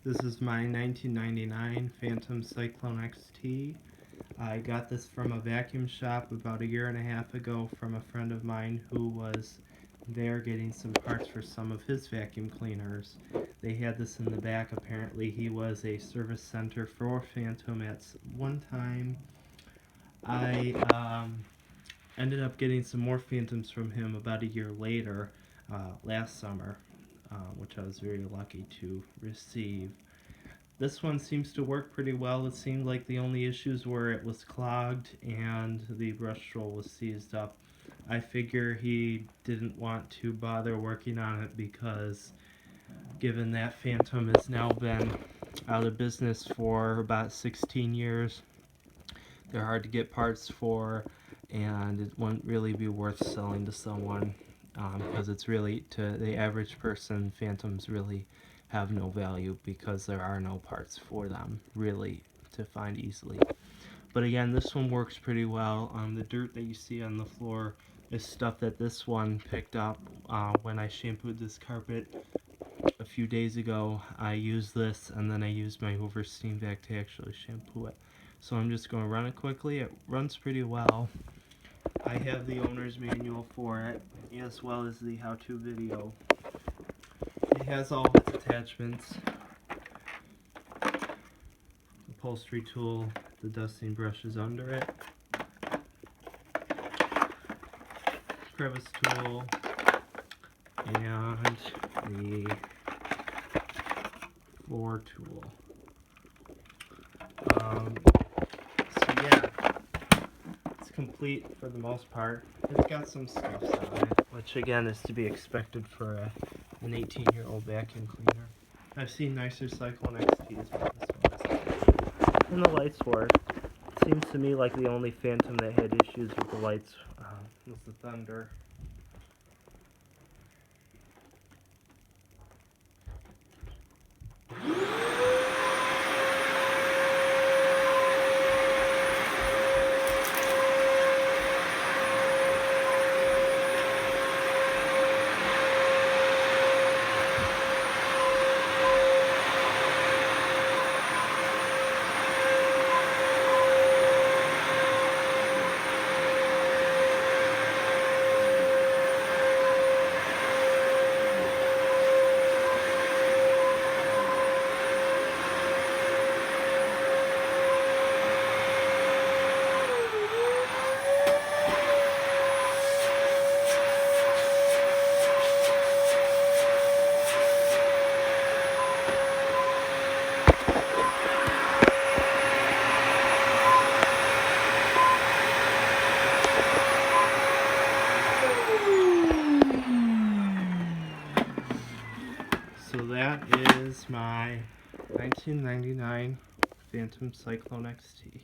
This is my 1999 Fantom Cyclone XT. I got this from a vacuum shop about a year and a half ago from a friend of mine who was there getting some parts for some of his vacuum cleaners. They had this in the back. Apparently he was a service center for Fantom at one time. I ended up getting some more Fantoms from him about a year later, last summer, which I was very lucky to receive. This one seems to work pretty well. It seemed like the only issues were it was clogged and the brush roll was seized up. I figure he didn't want to bother working on it because given that Fantom has now been out of business for about 16 years, they're hard to get parts for, and it wouldn't really be worth selling to someone because it's really, to the average person, Fantoms really have no value because there are no parts for them really to find easily. But again, this one works pretty well. The dirt that you see on the floor is stuff that this one picked up when I shampooed this carpet a few days ago. I used this and then I used my Hoover steam vac to actually shampoo it. So I'm just going to run it quickly. It runs pretty well. I have the owner's manual for it, as well as the how-to video. It has all of its attachments. Upholstery tool, the dusting brush is under it. Crevice tool, and the floor tool. So yeah, it's complete for the most part. It's got some scuffs on it, which again is to be expected for an 18-year-old vacuum cleaner. I've seen nicer Cyclone XTs, but this one isn't. And the lights work. It seems to me like the only Fantom that had issues with the lights was the Thunder. So that is my 1999 Fantom Cyclone XT.